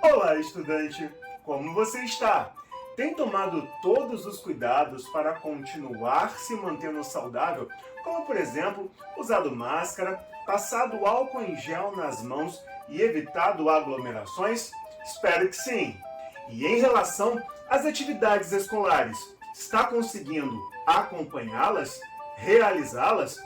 Olá, estudante! Como você está? Tem tomado todos os cuidados para continuar se mantendo saudável? Como, por exemplo, usado máscara, passado álcool em gel nas mãos e evitado aglomerações? Espero que sim! E em relação às atividades escolares, está conseguindo acompanhá-las? Realizá-las?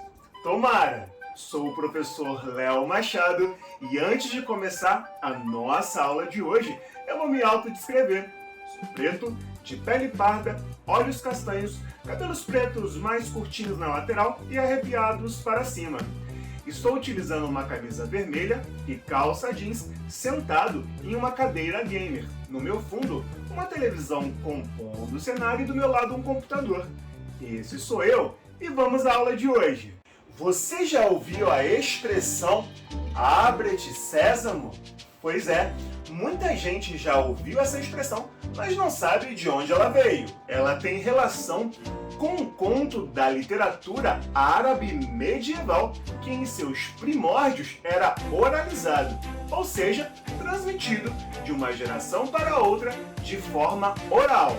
Tomara! Sou o professor Léo Machado e antes de começar a nossa aula de hoje, eu vou me autodescrever. Sou preto, de pele parda, olhos castanhos, cabelos pretos mais curtinhos na lateral e arrepiados para cima. Estou utilizando uma camisa vermelha e calça jeans sentado em uma cadeira gamer. No meu fundo, uma televisão compondo o cenário e do meu lado um computador. Esse sou eu e vamos à aula de hoje. Você já ouviu a expressão "abre-te sésamo"? Pois é, muita gente já ouviu essa expressão, mas não sabe de onde ela veio. Ela tem relação com um conto da literatura árabe medieval que em seus primórdios era oralizado, ou seja, transmitido de uma geração para outra de forma oral,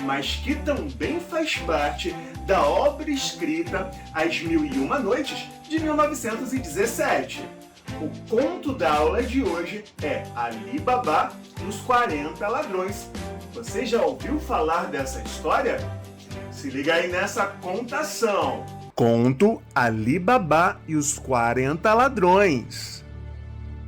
mas que também faz parte da obra escrita As Mil e Uma Noites, de 1917. O conto da aula de hoje é Ali Baba e os 40 Ladrões. Você já ouviu falar dessa história? Se liga aí nessa contação. Conto Ali Baba e os 40 Ladrões.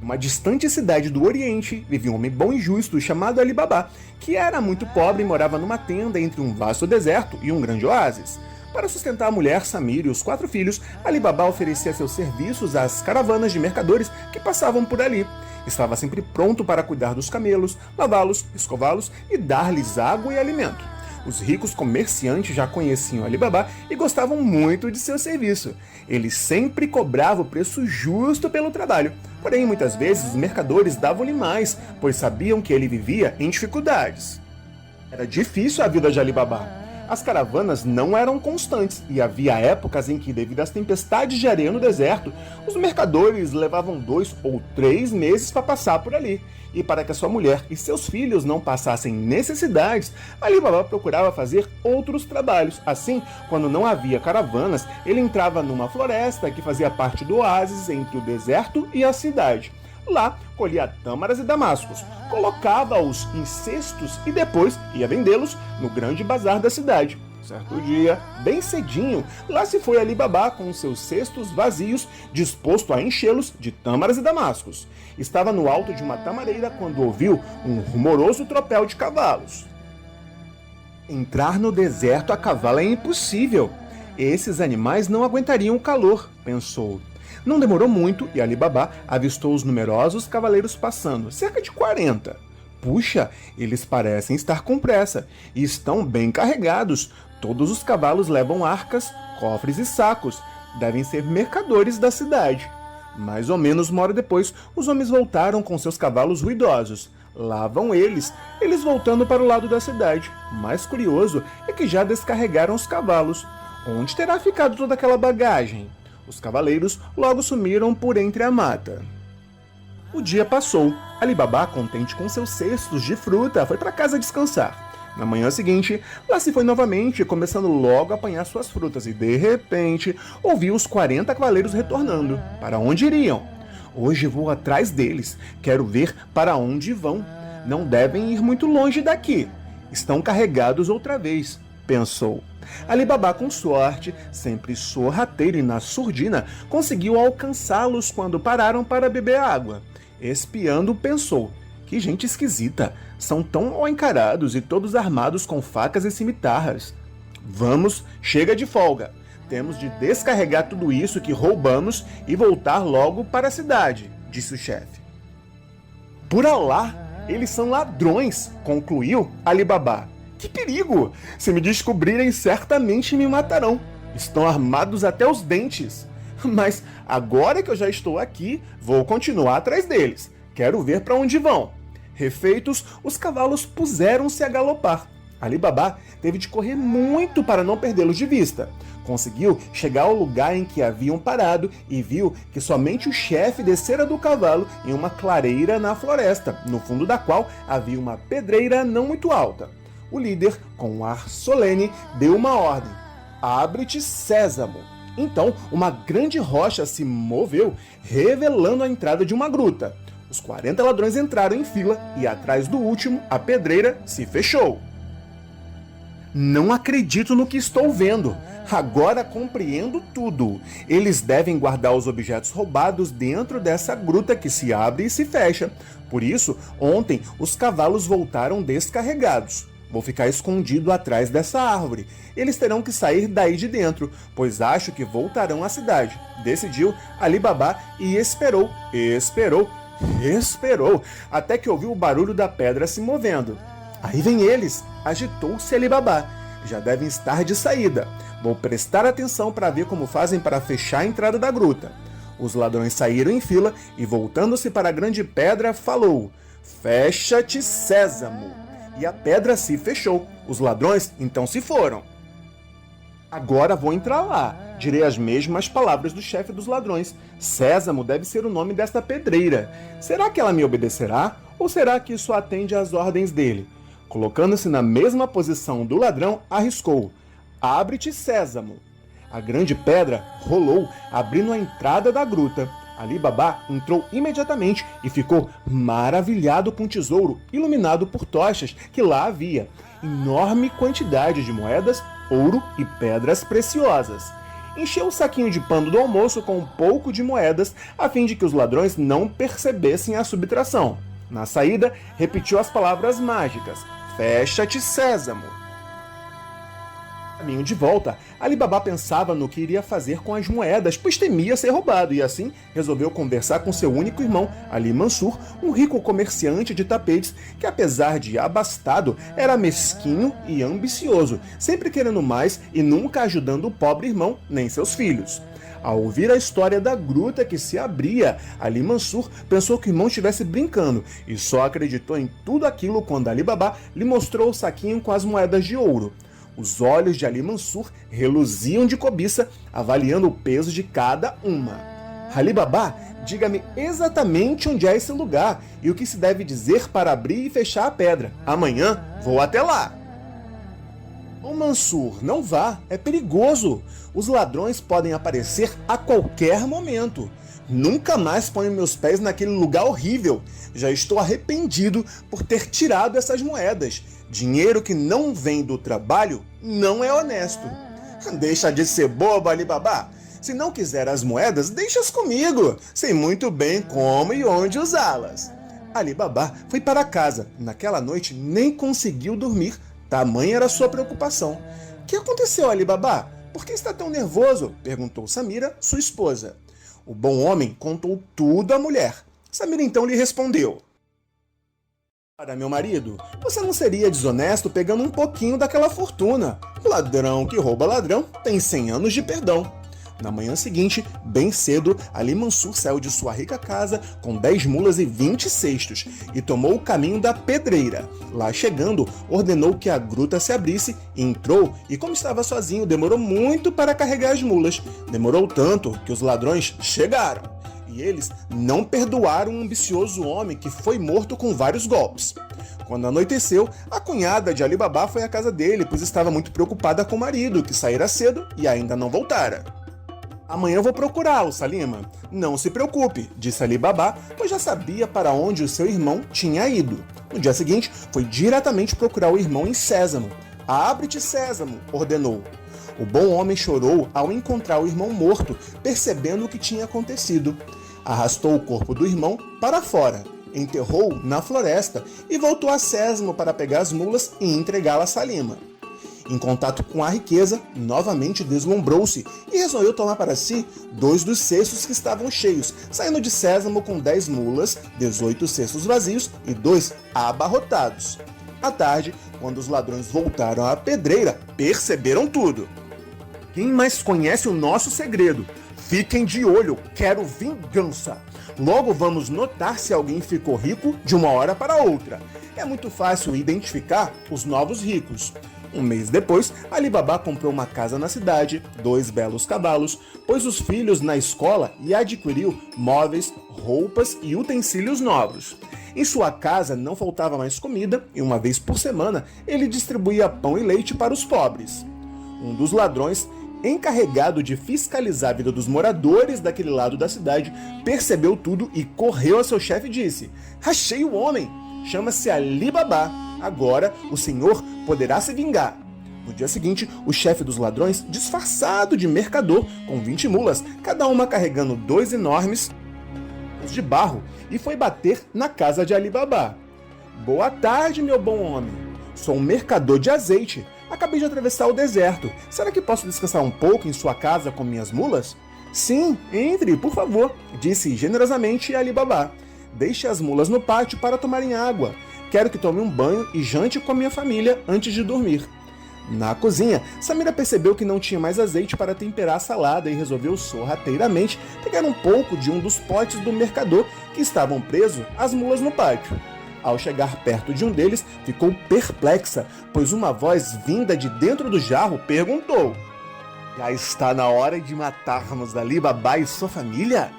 Uma distante cidade do Oriente vivia um homem bom e justo chamado Ali Baba, que era muito pobre e morava numa tenda entre um vasto deserto e um grande oásis. Para sustentar a mulher, Samir e os 4 filhos, Ali Baba oferecia seus serviços às caravanas de mercadores que passavam por ali. Estava sempre pronto para cuidar dos camelos, lavá-los, escová-los e dar-lhes água e alimento. Os ricos comerciantes já conheciam Ali Baba e gostavam muito de seu serviço. Ele sempre cobrava o preço justo pelo trabalho. Porém, muitas vezes os mercadores davam-lhe mais, pois sabiam que ele vivia em dificuldades. Era difícil a vida de Ali Baba. As caravanas não eram constantes e havia épocas em que, devido às tempestades de areia no deserto, os mercadores levavam 2 ou 3 meses para passar por ali. E para que a sua mulher e seus filhos não passassem necessidades, Ali Baba procurava fazer outros trabalhos. Assim, quando não havia caravanas, ele entrava numa floresta que fazia parte do oásis entre o deserto e a cidade. Lá, colhia tâmaras e damascos, colocava-os em cestos e depois ia vendê-los no grande bazar da cidade. Certo dia, bem cedinho, lá se foi Ali Baba com seus cestos vazios, disposto a enchê-los de tâmaras e damascos. Estava no alto de uma tamareira quando ouviu um rumoroso tropel de cavalos. Entrar no deserto a cavalo é impossível. Esses animais não aguentariam o calor, pensou. Não demorou muito e Ali Baba avistou os numerosos cavaleiros passando, cerca de 40. Puxa, eles parecem estar com pressa e estão bem carregados. Todos os cavalos levam arcas, cofres e sacos. Devem ser mercadores da cidade. Mais ou menos uma hora depois, os homens voltaram com seus cavalos ruidosos. Lá vão eles voltando para o lado da cidade. O mais curioso é que já descarregaram os cavalos. Onde terá ficado toda aquela bagagem? Os cavaleiros logo sumiram por entre a mata. O dia passou. Ali Baba, contente com seus cestos de fruta, foi para casa descansar. Na manhã seguinte, lá se foi novamente, começando logo a apanhar suas frutas e, de repente, ouviu os 40 cavaleiros retornando. Para onde iriam? Hoje vou atrás deles. Quero ver para onde vão. Não devem ir muito longe daqui. Estão carregados outra vez, pensou. Ali Baba, com sorte, sempre sorrateiro e na surdina, conseguiu alcançá-los quando pararam para beber água. Espiando, pensou: que gente esquisita, são tão mal encarados e todos armados com facas e cimitarras. Vamos, chega de folga. Temos de descarregar tudo isso que roubamos e voltar logo para a cidade, disse o chefe. Por Alá, eles são ladrões, concluiu Ali Baba. Que perigo! Se me descobrirem, certamente me matarão. Estão armados até os dentes. Mas agora que eu já estou aqui, vou continuar atrás deles. Quero ver para onde vão. Refeitos, os cavalos puseram-se a galopar. Ali Baba teve de correr muito para não perdê-los de vista. Conseguiu chegar ao lugar em que haviam parado e viu que somente o chefe descera do cavalo em uma clareira na floresta, no fundo da qual havia uma pedreira não muito alta. O líder, com um ar solene, deu uma ordem: abre-te, Sésamo! Então, uma grande rocha se moveu, revelando a entrada de uma gruta. Os 40 ladrões entraram em fila e, atrás do último, a pedreira se fechou. Não acredito no que estou vendo. Agora compreendo tudo. Eles devem guardar os objetos roubados dentro dessa gruta que se abre e se fecha. Por isso, ontem os cavalos voltaram descarregados. Vou ficar escondido atrás dessa árvore. Eles terão que sair daí de dentro, pois acho que voltarão à cidade. Decidiu Ali Baba e esperou, até que ouviu o barulho da pedra se movendo. Aí vem eles, agitou-se Ali Baba. Já devem estar de saída. Vou prestar atenção para ver como fazem para fechar a entrada da gruta. Os ladrões saíram em fila e, voltando-se para a grande pedra, falou: fecha-te, Sésamo! E a pedra se fechou. Os ladrões então se foram. Agora vou entrar lá. Direi as mesmas palavras do chefe dos ladrões. Sésamo deve ser o nome desta pedreira. Será que ela me obedecerá? Ou será que isso atende às ordens dele? Colocando-se na mesma posição do ladrão, arriscou: abre-te, Sésamo! A grande pedra rolou, abrindo a entrada da gruta. Ali Baba entrou imediatamente e ficou maravilhado com o tesouro iluminado por tochas que lá havia. Enorme quantidade de moedas, ouro e pedras preciosas. Encheu o saquinho de pano do almoço com um pouco de moedas, a fim de que os ladrões não percebessem a subtração. Na saída, repetiu as palavras mágicas: fecha-te, Sésamo! Caminho de volta, Ali Baba pensava no que iria fazer com as moedas, pois temia ser roubado, e assim resolveu conversar com seu único irmão, Ali Mansur, um rico comerciante de tapetes que, apesar de abastado, era mesquinho e ambicioso, sempre querendo mais e nunca ajudando o pobre irmão nem seus filhos. Ao ouvir a história da gruta que se abria, Ali Mansur pensou que o irmão estivesse brincando e só acreditou em tudo aquilo quando Ali Baba lhe mostrou o saquinho com as moedas de ouro. Os olhos de Ali Mansur reluziam de cobiça, avaliando o peso de cada uma. Ali Baba, diga-me exatamente onde é esse lugar e o que se deve dizer para abrir e fechar a pedra. Amanhã vou até lá. Ô Mansur, não vá, é perigoso. Os ladrões podem aparecer a qualquer momento. Nunca mais ponho meus pés naquele lugar horrível. Já estou arrependido por ter tirado essas moedas. Dinheiro que não vem do trabalho não é honesto. Deixa de ser bobo, Ali Baba. Se não quiser as moedas, deixa-as comigo. Sei muito bem como e onde usá-las. Ali Baba foi para casa. Naquela noite nem conseguiu dormir. Tamanha era sua preocupação. O que aconteceu, Ali Baba? Por que está tão nervoso? Perguntou Samira, sua esposa. O bom homem contou tudo à mulher. Samira então lhe respondeu: Para meu marido, você não seria desonesto pegando um pouquinho daquela fortuna. Ladrão que rouba ladrão tem 100 anos de perdão. Na manhã seguinte, bem cedo, Ali Mansur saiu de sua rica casa com 10 mulas e 20 cestos e tomou o caminho da pedreira. Lá chegando, ordenou que a gruta se abrisse, entrou e, como estava sozinho, demorou muito para carregar as mulas. Demorou tanto que os ladrões chegaram. E eles não perdoaram um ambicioso homem que foi morto com vários golpes. Quando anoiteceu, a cunhada de Ali Baba foi à casa dele, pois estava muito preocupada com o marido, que saíra cedo e ainda não voltara. Amanhã eu vou procurá-lo, Salima. Não se preocupe, disse Ali Baba, pois já sabia para onde o seu irmão tinha ido. No dia seguinte, foi diretamente procurar o irmão em Sésamo. Abre-te, Sésamo, ordenou. O bom homem chorou ao encontrar o irmão morto, percebendo o que tinha acontecido. Arrastou o corpo do irmão para fora, enterrou na floresta e voltou a Sésamo para pegar as mulas e entregá-la a Salima. Em contato com a riqueza, novamente deslumbrou-se e resolveu tomar para si 2 dos cestos que estavam cheios, saindo de Sésamo com 10 mulas, 18 cestos vazios e 2 abarrotados. À tarde, quando os ladrões voltaram à pedreira, perceberam tudo. Quem mais conhece o nosso segredo? Fiquem de olho, quero vingança. Logo vamos notar se alguém ficou rico de uma hora para outra. É muito fácil identificar os novos ricos. Um mês depois, Ali Baba comprou uma casa na cidade, 2 belos cavalos, pôs os filhos na escola e adquiriu móveis, roupas e utensílios novos. Em sua casa não faltava mais comida e uma vez por semana ele distribuía pão e leite para os pobres. Um dos ladrões, encarregado de fiscalizar a vida dos moradores daquele lado da cidade, percebeu tudo e correu a seu chefe e disse: "Achei o homem! Chama-se Ali Baba. Agora o senhor poderá se vingar." No dia seguinte, o chefe dos ladrões, disfarçado de mercador, com 20 mulas, cada uma carregando 2 enormes de barro, e foi bater na casa de Ali Baba. "Boa tarde, meu bom homem. Sou um mercador de azeite. Acabei de atravessar o deserto. Será que posso descansar um pouco em sua casa com minhas mulas?" "Sim, entre, por favor", disse generosamente Ali Baba. "Deixe as mulas no pátio para tomarem água. Quero que tome um banho e jante com a minha família antes de dormir." Na cozinha, Samira percebeu que não tinha mais azeite para temperar a salada e resolveu sorrateiramente pegar um pouco de um dos potes do mercador que estavam presos às mulas no pátio. Ao chegar perto de um deles, ficou perplexa, pois uma voz vinda de dentro do jarro perguntou: "Já está na hora de matarmos Ali Baba e sua família?"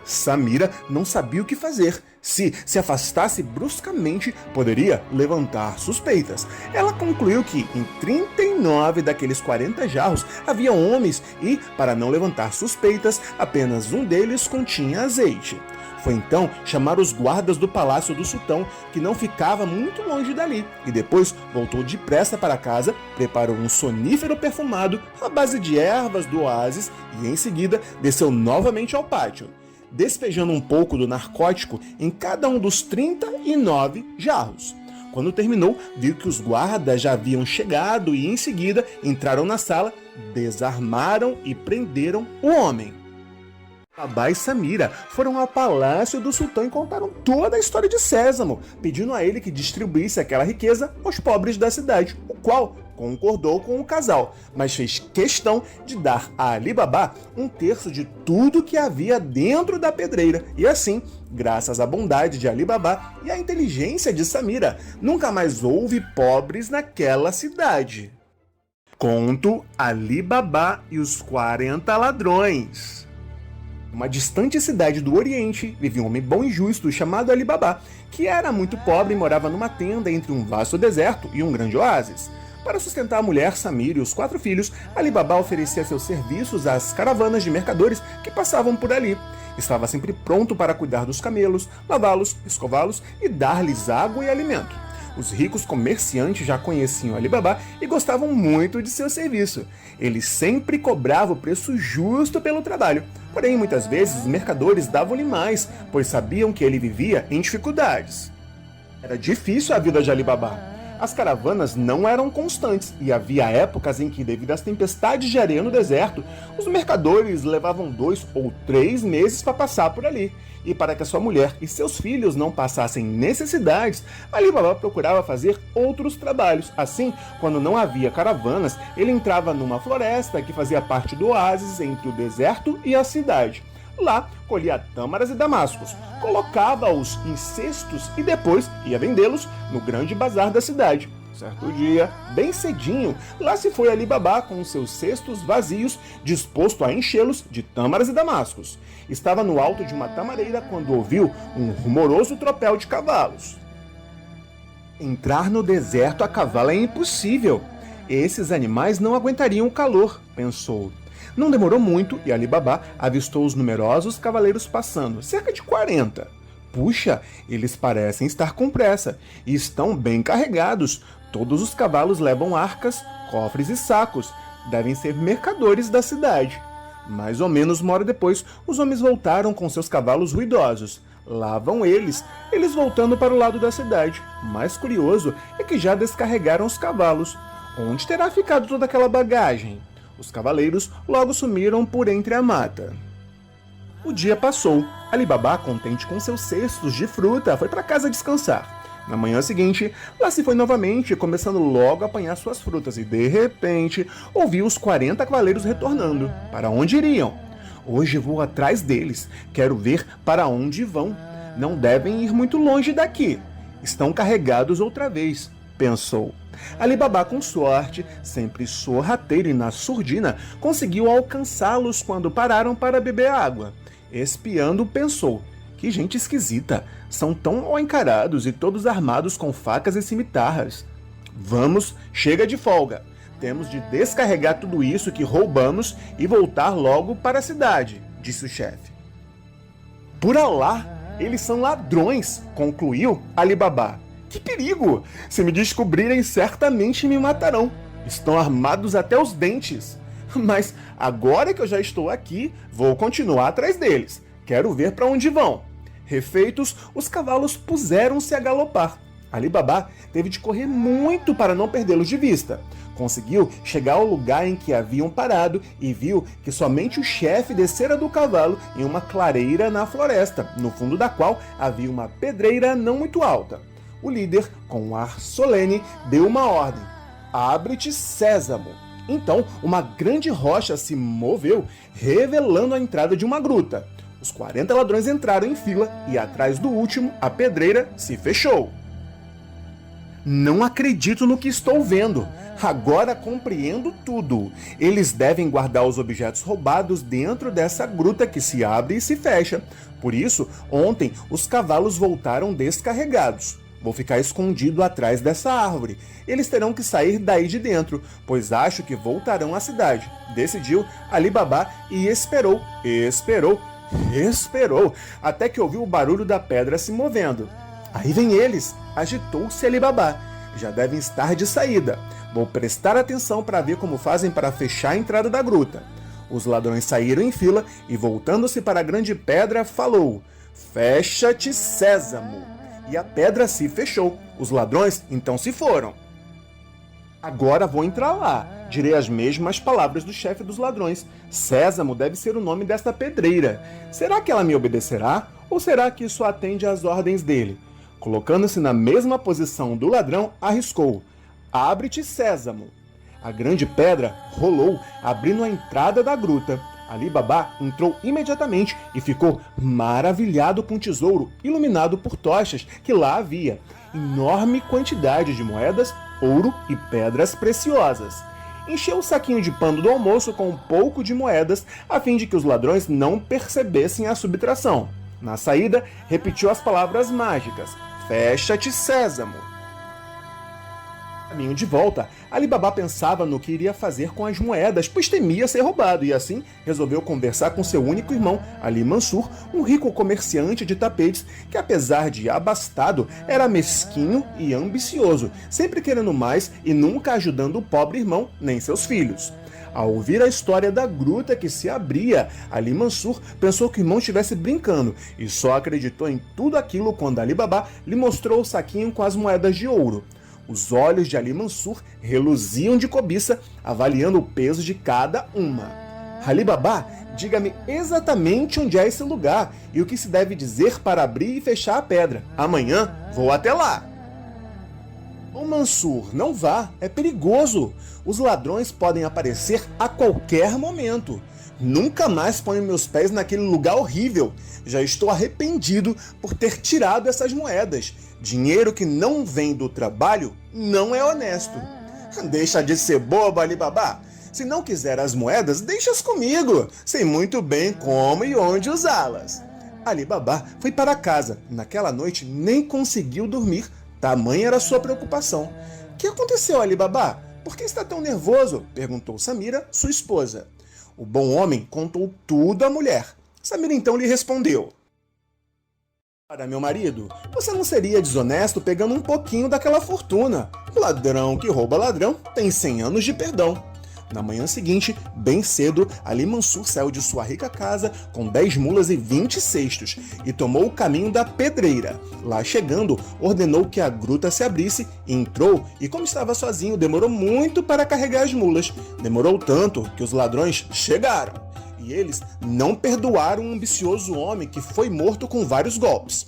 Samira não sabia o que fazer. Se afastasse bruscamente, poderia levantar suspeitas. Ela concluiu que em 39 daqueles 40 jarros havia homens e, para não levantar suspeitas, apenas um deles continha azeite. Foi então chamar os guardas do palácio do sultão, que não ficava muito longe dali, e depois voltou depressa para casa, preparou um sonífero perfumado à base de ervas do oásis e, em seguida, desceu novamente ao pátio, despejando um pouco do narcótico em cada um dos 39 jarros. Quando terminou, viu que os guardas já haviam chegado e, em seguida, entraram na sala, desarmaram e prenderam o homem. Baba e Samira foram ao palácio do sultão e contaram toda a história de Sésamo, pedindo a ele que distribuísse aquela riqueza aos pobres da cidade, o qual concordou com o casal, mas fez questão de dar a Ali Baba 1/3 de tudo que havia dentro da pedreira. E assim, graças à bondade de Ali Baba e à inteligência de Samira, nunca mais houve pobres naquela cidade. Conto Ali Baba e os 40 ladrões. Numa distante cidade do Oriente, vivia um homem bom e justo chamado Ali Baba, que era muito pobre e morava numa tenda entre um vasto deserto e um grande oásis. Para sustentar a mulher, Samira e os 4 filhos, Ali Baba oferecia seus serviços às caravanas de mercadores que passavam por ali. Estava sempre pronto para cuidar dos camelos, lavá-los, escová-los e dar-lhes água e alimento. Os ricos comerciantes já conheciam Ali Baba e gostavam muito de seu serviço. Ele sempre cobrava o preço justo pelo trabalho. Porém, muitas vezes os mercadores davam-lhe mais, pois sabiam que ele vivia em dificuldades. Era difícil a vida de Ali Baba. As caravanas não eram constantes e havia épocas em que, devido às tempestades de areia no deserto, os mercadores levavam 2 ou 3 meses para passar por ali. E para que a sua mulher e seus filhos não passassem necessidades, Ali Baba procurava fazer outros trabalhos. Assim, quando não havia caravanas, ele entrava numa floresta que fazia parte do oásis entre o deserto e a cidade. Lá, colhia tâmaras e damascos, colocava-os em cestos e depois ia vendê-los no grande bazar da cidade. Certo dia, bem cedinho, lá se foi Ali Baba com seus cestos vazios, disposto a enchê-los de tâmaras e damascos. Estava no alto de uma tamareira quando ouviu um rumoroso tropel de cavalos. Entrar no deserto a cavalo é impossível. Esses animais não aguentariam o calor, pensou. Não demorou muito e Ali Baba avistou os numerosos cavaleiros passando, cerca de 40. Puxa, eles parecem estar com pressa e estão bem carregados. Todos os cavalos levam arcas, cofres e sacos. Devem ser mercadores da cidade. Mais ou menos uma hora depois, os homens voltaram com seus cavalos ruidosos. Lá vão eles voltando para o lado da cidade. Mais curioso é que já descarregaram os cavalos. Onde terá ficado toda aquela bagagem? Os cavaleiros logo sumiram por entre a mata. O dia passou. Ali Baba, contente com seus cestos de fruta, foi para casa descansar. Na manhã seguinte, lá se foi novamente, começando logo a apanhar suas frutas, e de repente ouviu os 40 cavaleiros retornando. Para onde iriam? Hoje vou atrás deles. Quero ver para onde vão. Não devem ir muito longe daqui. Estão carregados outra vez, pensou. Ali Babá, com sorte, sempre sorrateiro e na surdina, conseguiu alcançá-los quando pararam para beber água. Espiando, pensou: que gente esquisita, são tão mal encarados e todos armados com facas e cimitarras. Vamos, chega de folga. Temos de descarregar tudo isso que roubamos e voltar logo para a cidade, disse o chefe. Por Alá, eles são ladrões, concluiu Ali Babá. Que perigo! Se me descobrirem, certamente me matarão. Estão armados até os dentes. Mas agora que eu já estou aqui, vou continuar atrás deles. Quero ver para onde vão. Refeitos, os cavalos puseram-se a galopar. Ali Babá teve de correr muito para não perdê-los de vista. Conseguiu chegar ao lugar em que haviam parado e viu que somente o chefe descera do cavalo em uma clareira na floresta, no fundo da qual havia uma pedreira não muito alta. O líder, com um ar solene, deu uma ordem: abre-te, sésamo. Então, uma grande rocha se moveu, revelando a entrada de uma gruta. Os 40 ladrões entraram em fila e, atrás do último, a pedreira se fechou. Não acredito no que estou vendo. Agora compreendo tudo. Eles devem guardar os objetos roubados dentro dessa gruta que se abre e se fecha. Por isso, ontem os cavalos voltaram descarregados. Vou ficar escondido atrás dessa árvore. Eles terão que sair daí de dentro, pois acho que voltarão à cidade. Decidiu Ali Babá e esperou, até que ouviu o barulho da pedra se movendo. Aí vem eles, agitou-se Ali Babá. Já devem estar de saída. Vou prestar atenção para ver como fazem para fechar a entrada da gruta. Os ladrões saíram em fila e, voltando-se para a grande pedra, falou: fecha-te, sésamo. E a pedra se fechou. Os ladrões então se foram. Agora vou entrar lá. Direi as mesmas palavras do chefe dos ladrões. Sésamo deve ser o nome desta pedreira. Será que ela me obedecerá? Ou será que isso atende às ordens dele? Colocando-se na mesma posição do ladrão, arriscou: abre-te, sésamo. A grande pedra rolou, abrindo a entrada da gruta. Ali Babá entrou imediatamente e ficou maravilhado com o tesouro iluminado por tochas que lá havia. Enorme quantidade de moedas, ouro e pedras preciosas. Encheu o saquinho de pano do almoço com um pouco de moedas, a fim de que os ladrões não percebessem a subtração. Na saída, repetiu as palavras mágicas: fecha-te, sésamo. No caminho de volta, Ali Babá pensava no que iria fazer com as moedas, pois temia ser roubado, e assim resolveu conversar com seu único irmão, Ali Mansur, um rico comerciante de tapetes que, apesar de abastado, era mesquinho e ambicioso, sempre querendo mais e nunca ajudando o pobre irmão nem seus filhos. Ao ouvir a história da gruta que se abria, Ali Mansur pensou que o irmão estivesse brincando e só acreditou em tudo aquilo quando Ali Babá lhe mostrou o saquinho com as moedas de ouro. Os olhos de Ali Mansur reluziam de cobiça, avaliando o peso de cada uma. Ali Babá, diga-me exatamente onde é esse lugar e o que se deve dizer para abrir e fechar a pedra. Amanhã vou até lá. Ô Mansur, não vá, é perigoso. Os ladrões podem aparecer a qualquer momento. Nunca mais ponho meus pés naquele lugar horrível. Já estou arrependido por ter tirado essas moedas. Dinheiro que não vem do trabalho não é honesto. Deixa de ser bobo, Ali Babá. Se não quiser as moedas, deixa-as comigo. Sei muito bem como e onde usá-las. Ali Babá foi para casa. Naquela noite nem conseguiu dormir. Tamanha era sua preocupação. O que aconteceu, Ali Babá? Por que está tão nervoso? Perguntou Samira, sua esposa. O bom homem contou tudo à mulher. Samira então lhe respondeu: Para meu marido, você não seria desonesto pegando um pouquinho daquela fortuna. Ladrão que rouba ladrão tem 100 anos de perdão. Na manhã seguinte, bem cedo, Ali Mansur saiu de sua rica casa com 10 mulas e 20 cestos e tomou o caminho da pedreira. Lá chegando, ordenou que a gruta se abrisse, entrou e, como estava sozinho, demorou muito para carregar as mulas. Demorou tanto que os ladrões chegaram. E eles não perdoaram um ambicioso homem que foi morto com vários golpes.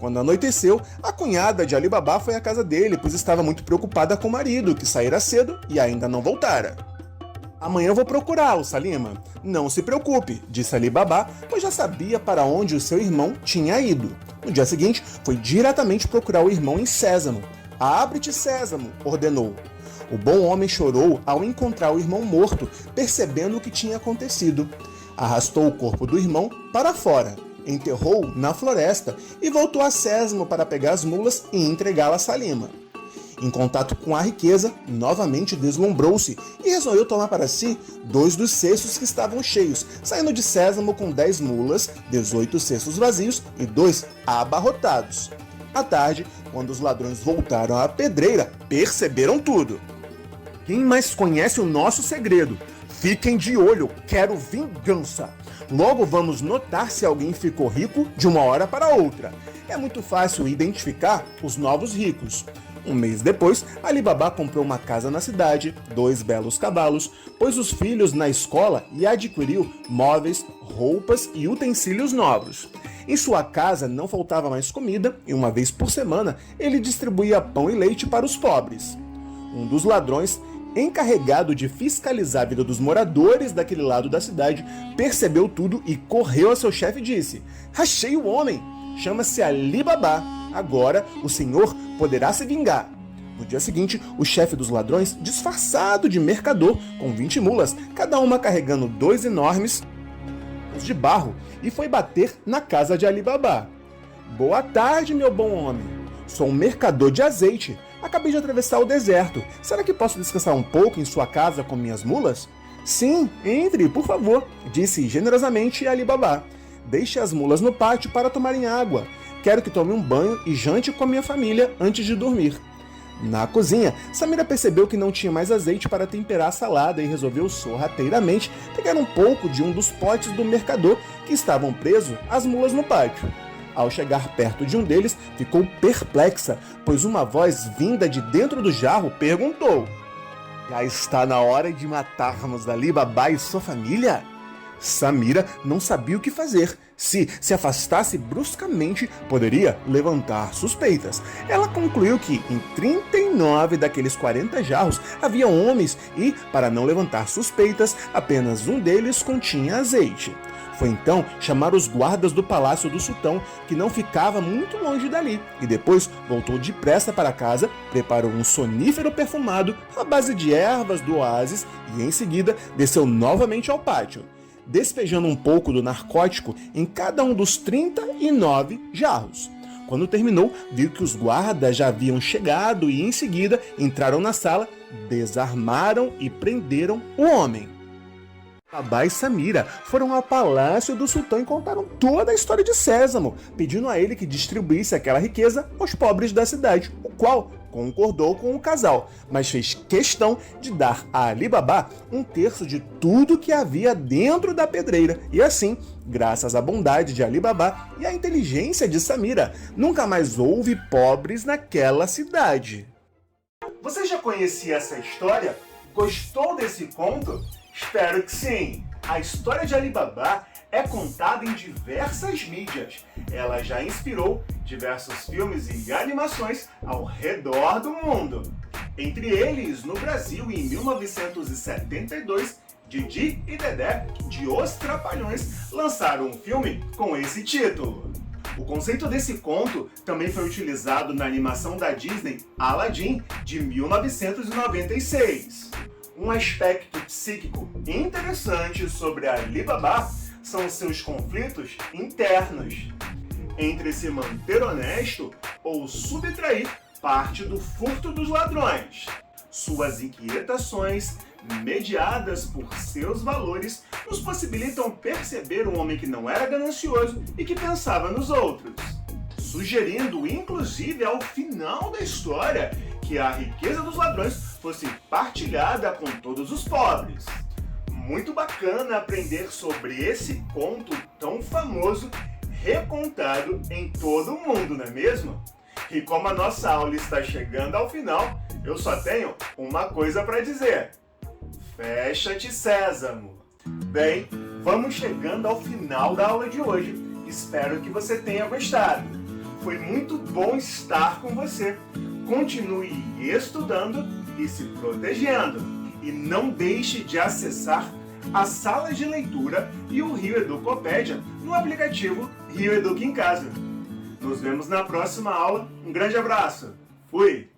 Quando anoiteceu, a cunhada de Ali Babá foi à casa dele, pois estava muito preocupada com o marido, que saíra cedo e ainda não voltara. Amanhã eu vou procurá-lo, Salima. Não se preocupe, disse Ali Baba, pois já sabia para onde o seu irmão tinha ido. No dia seguinte, foi diretamente procurar o irmão em Sésamo. Abre-te, Sésamo, ordenou. O bom homem chorou ao encontrar o irmão morto, percebendo o que tinha acontecido. Arrastou o corpo do irmão para fora, enterrou na floresta e voltou a Sésamo para pegar as mulas e entregá-la a Salima. Em contato com a riqueza, novamente deslumbrou-se e resolveu tomar para si 2 dos cestos que estavam cheios, saindo de Sésamo com 10 mulas, 18 cestos vazios e 2 abarrotados. À tarde, quando os ladrões voltaram à pedreira, perceberam tudo. Quem mais conhece o nosso segredo? Fiquem de olho, quero vingança! Logo vamos notar se alguém ficou rico de uma hora para outra. É muito fácil identificar os novos ricos. Um mês depois, Ali Baba comprou uma casa na cidade, 2 belos cavalos, pôs os filhos na escola e adquiriu móveis, roupas e utensílios novos. Em sua casa não faltava mais comida e uma vez por semana ele distribuía pão e leite para os pobres. Um dos ladrões, encarregado de fiscalizar a vida dos moradores daquele lado da cidade, percebeu tudo e correu a seu chefe e disse: "Achei o homem! Chama-se Ali Baba. Agora o senhor poderá se vingar." No dia seguinte, o chefe dos ladrões, disfarçado de mercador, com 20 mulas, cada uma carregando 2 enormes de barro, e foi bater na casa de Ali Baba. "Boa tarde, meu bom homem. Sou um mercador de azeite. Acabei de atravessar o deserto. Será que posso descansar um pouco em sua casa com minhas mulas?" "Sim, entre, por favor", disse generosamente Ali Baba. "Deixe as mulas no pátio para tomarem água. Quero que tome um banho e jante com a minha família antes de dormir." Na cozinha, Samira percebeu que não tinha mais azeite para temperar a salada e resolveu sorrateiramente pegar um pouco de um dos potes do mercador que estavam presos às mulas no pátio. Ao chegar perto de um deles, ficou perplexa, pois uma voz vinda de dentro do jarro perguntou: "Já está na hora de matarmos Ali Baba e sua família?" Samira não sabia o que fazer. Se afastasse bruscamente, poderia levantar suspeitas. Ela concluiu que em 39 daqueles 40 jarros havia homens e, para não levantar suspeitas, apenas um deles continha azeite. Foi então chamar os guardas do palácio do sultão, que não ficava muito longe dali, e depois voltou depressa para casa, preparou um sonífero perfumado à base de ervas do oásis e, em seguida, desceu novamente ao pátio, despejando um pouco do narcótico em cada um dos 39 jarros. Quando terminou, viu que os guardas já haviam chegado e, em seguida, entraram na sala, desarmaram e prenderam o homem. Baba e Samira foram ao palácio do sultão e contaram toda a história de Sésamo, pedindo a ele que distribuísse aquela riqueza aos pobres da cidade, o qual concordou com o casal, mas fez questão de dar a Ali Baba 1/3 de tudo que havia dentro da pedreira. E assim, graças à bondade de Ali Baba e à inteligência de Samira, nunca mais houve pobres naquela cidade. Você já conhecia essa história? Gostou desse conto? Espero que sim! A história de Ali Baba é contada em diversas mídias. Ela já inspirou diversos filmes e animações ao redor do mundo. Entre eles, no Brasil, em 1972, Didi e Dedé, de Os Trapalhões, lançaram um filme com esse título. O conceito desse conto também foi utilizado na animação da Disney, Aladdin, de 1996. Um aspecto psíquico interessante sobre Ali Baba são seus conflitos internos, entre se manter honesto ou subtrair parte do furto dos ladrões. Suas inquietações, mediadas por seus valores, nos possibilitam perceber um homem que não era ganancioso e que pensava nos outros, sugerindo inclusive ao final da história que a riqueza dos ladrões fosse partilhada com todos os pobres. Muito bacana aprender sobre esse conto tão famoso, recontado em todo o mundo, não é mesmo? E como a nossa aula está chegando ao final, eu só tenho uma coisa para dizer: fecha-te, Sésamo! Bem, vamos chegando ao final da aula de hoje. Espero que você tenha gostado. Foi muito bom estar com você. Continue estudando e se protegendo. E não deixe de acessar as salas de leitura e o Rio Educopédia no aplicativo Rio Educa em Casa. Nos vemos na próxima aula. Um grande abraço. Fui!